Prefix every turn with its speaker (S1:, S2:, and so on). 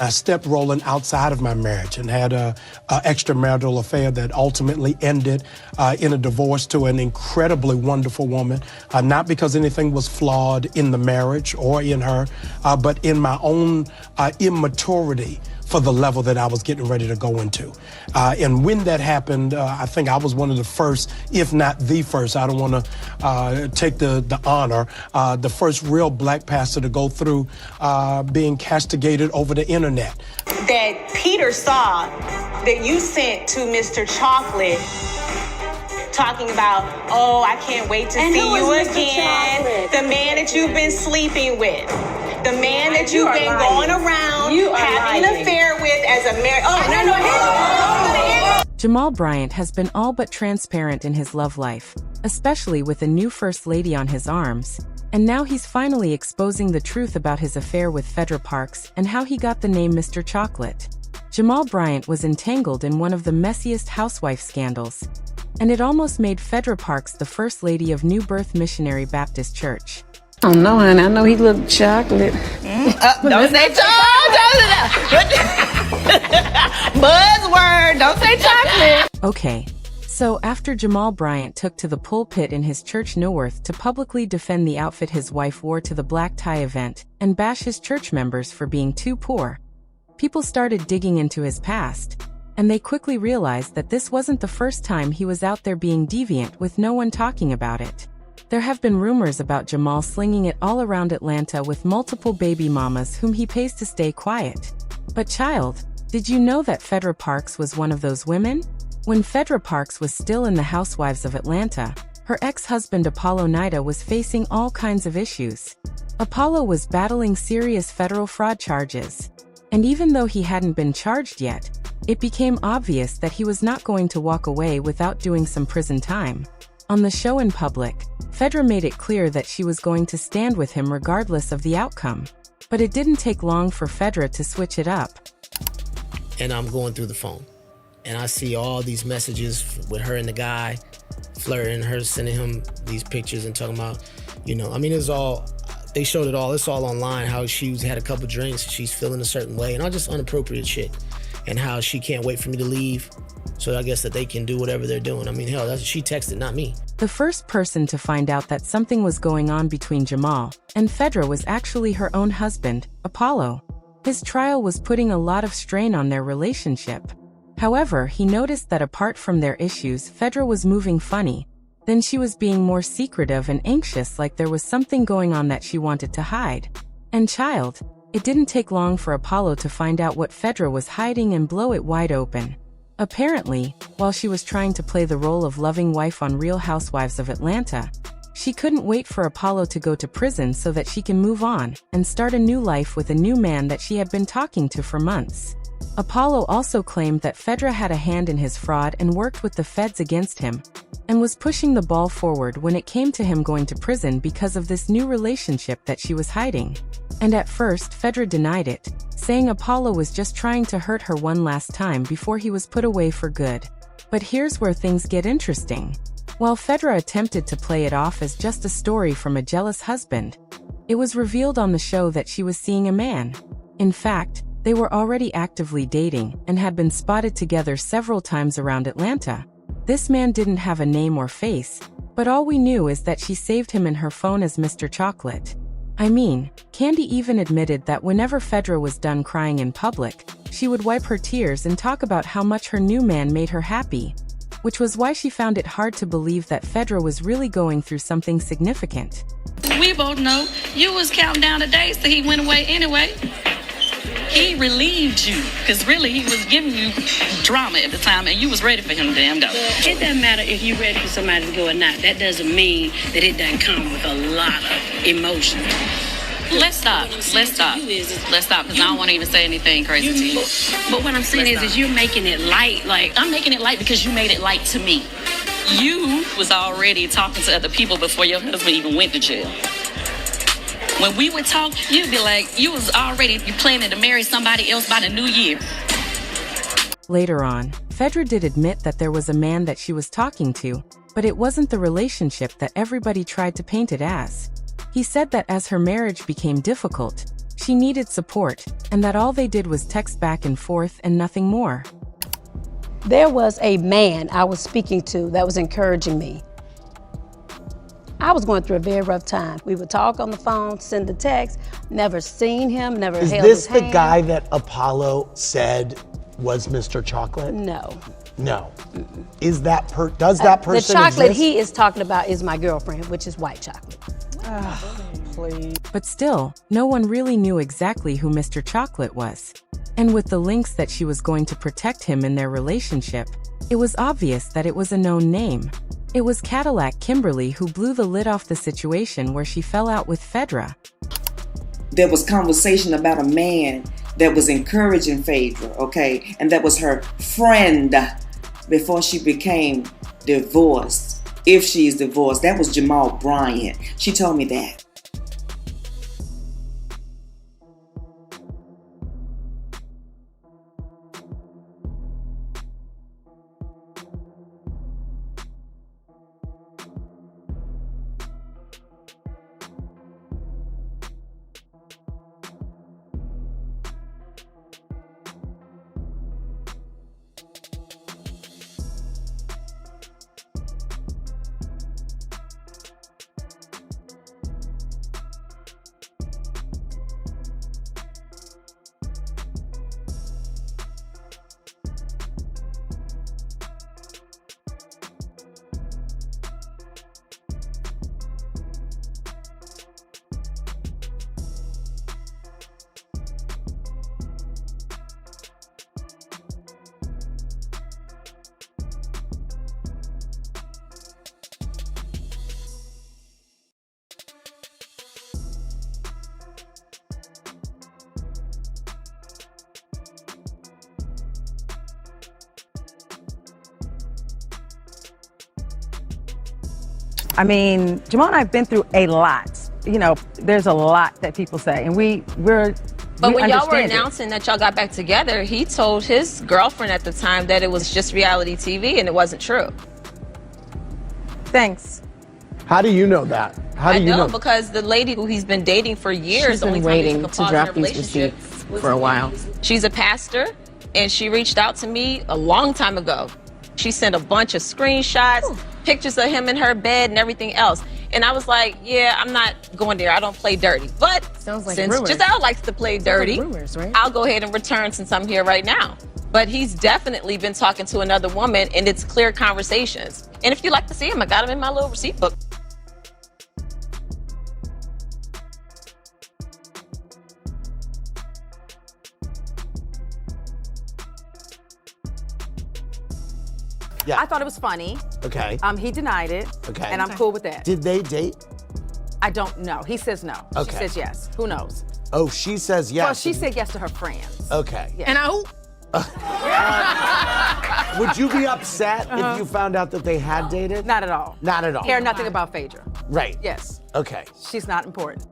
S1: I stepped rolling outside of my marriage and had a extramarital affair that ultimately ended in a divorce to an incredibly wonderful woman, not because anything was flawed in the marriage or in her, but in my own immaturity for the level that I was getting ready to go into. And when that happened, I think I was one of the first, if not the first, I don't want to take the honor, the first real black pastor to go through being castigated over the internet.
S2: That Peter saw that you sent to Mr. Chocolate talking about, oh, I can't wait to see you again. The man that you've been sleeping with. The man that you've been going around having an affair with as a married.
S3: Jamal Bryant has been all but transparent in his love life, especially with a new first lady on his arms. And now he's finally exposing the truth about his affair with Phaedra Parks and how he got the name Mr. Chocolate. Jamal Bryant was entangled in one of the messiest housewife scandals, and it almost made Phaedra Parks the first lady of New Birth Missionary Baptist Church.
S4: Oh no, honey, I know he looked chocolate.
S5: Don't say chocolate. Buzzword, don't say chocolate.
S3: Okay, so after Jamal Bryant took to the pulpit in his church Norworth to publicly defend the outfit his wife wore to the black tie event and bash his church members for being too poor, people started digging into his past, and they quickly realized that this wasn't the first time he was out there being deviant with no one talking about it. There have been rumors about Jamal slinging it all around Atlanta with multiple baby mamas whom he pays to stay quiet. But child, did you know that Phaedra Parks was one of those women? When Phaedra Parks was still in the Housewives of Atlanta, her ex-husband Apollo Nida was facing all kinds of issues. Apollo was battling serious federal fraud charges. And even though he hadn't been charged yet, it became obvious that he was not going to walk away without doing some prison time. On the show in public, Phaedra made it clear that she was going to stand with him regardless of the outcome. But it didn't take long for Phaedra to switch it up.
S6: And I'm going through the phone, and I see all these messages with her and the guy flirting, her sending him these pictures and talking about, it's all, they showed it all. It's all online, how she had a couple drinks, she's feeling a certain way, and all just inappropriate shit. And how she can't wait for me to leave, so I guess that they can do whatever they're doing. Hell, she texted, not me.
S3: The first person to find out that something was going on between Jamal and Phaedra was actually her own husband, Apollo. His trial was putting a lot of strain on their relationship. However, he noticed that apart from their issues, Phaedra was moving funny. Then she was being more secretive and anxious, like there was something going on that she wanted to hide. And child, it didn't take long for Apollo to find out what Phaedra was hiding and blow it wide open. Apparently, while she was trying to play the role of loving wife on Real Housewives of Atlanta, she couldn't wait for Apollo to go to prison so that she can move on and start a new life with a new man that she had been talking to for months. Apollo also claimed that Phaedra had a hand in his fraud and worked with the feds against him, and was pushing the ball forward when it came to him going to prison because of this new relationship that she was hiding. And at first, Phaedra denied it, saying Apollo was just trying to hurt her one last time before he was put away for good. But here's where things get interesting. While Phaedra attempted to play it off as just a story from a jealous husband, it was revealed on the show that she was seeing a man. In fact, they were already actively dating and had been spotted together several times around Atlanta. This man didn't have a name or face, but all we knew is that she saved him in her phone as Mr. Chocolate. Candy even admitted that whenever Phaedra was done crying in public, she would wipe her tears and talk about how much her new man made her happy, which was why she found it hard to believe that Phaedra was really going through something significant.
S7: We both know you was counting down the days till he went away anyway. He relieved you, because really he was giving you drama at the time, and you was ready for him to damn go.
S8: It doesn't matter if you're ready for somebody to go or not. That doesn't mean that it doesn't come with a lot of emotion.
S7: Let's stop, because I don't want to even say anything crazy to you.
S8: But what I'm saying is you're making it light. Like,
S7: I'm making it light because you made it light to me. You was already talking to other people before your husband even went to jail. When we would talk, you'd be like, you planning to marry somebody else by the new year.
S3: Later on, Phaedra did admit that there was a man that she was talking to, but it wasn't the relationship that everybody tried to paint it as. He said that as her marriage became difficult, She needed support, and that all they did was text back and forth and nothing more.
S9: There was a man I was speaking to that was encouraging me. I was going through a very rough time. We would talk on the phone, send a text, never seen him, never held his hand.
S10: Is this the guy that Apollo said was Mr. Chocolate?
S9: No.
S10: No. Is that does that person
S9: The chocolate
S10: exist?
S9: he is talking about is my girlfriend, which is white chocolate.
S10: Please.
S3: But still, no one really knew exactly who Mr. Chocolate was. And with the links that she was going to protect him in their relationship, it was obvious that it was a known name. It was Cadillac Kimberly who blew the lid off the situation where she fell out with Phaedra.
S11: There was conversation about a man that was encouraging Phaedra, okay? And that was her friend before she became divorced. If she's divorced, that was Jamal Bryant. She told me that.
S12: I mean, Jamal and I have been through a lot. You know, there's a lot that people say, and we're.
S13: But when y'all were announcing that y'all got back together, he told his girlfriend at the time that it was just reality TV and it wasn't true.
S12: Thanks.
S10: How do you know that? How do you know?
S13: Because the lady who he's been dating for years,
S4: She's been waiting to draft these receipts for a while.
S13: She's a pastor, and she reached out to me a long time ago. She sent a bunch of screenshots, pictures of him in her bed and everything else. And I was like, yeah, I'm not going there. I don't play dirty. But
S4: Sounds like
S13: since
S4: rumors.
S13: Giselle likes to play dirty,
S4: Like rumors, right?
S13: I'll go ahead and return since I'm here right now. But he's definitely been talking to another woman, and it's clear conversations. And if you'd like to see him, I got him in my little receipt book.
S10: Yeah.
S12: I thought it was funny.
S10: Okay.
S12: He denied it.
S10: Okay.
S12: And I'm cool with that.
S10: Did they date?
S12: I don't know. He says no.
S10: Okay.
S12: She says yes. Who knows?
S10: Oh, she says yes.
S12: Well, she said yes to her friends.
S10: Okay.
S12: Yeah.
S4: And I hope.
S10: Would you be upset if you found out that they had dated?
S12: Not at all.
S10: Not at all.
S12: Care nothing about Phaedra.
S10: Right.
S12: Yes.
S10: Okay.
S12: She's not important.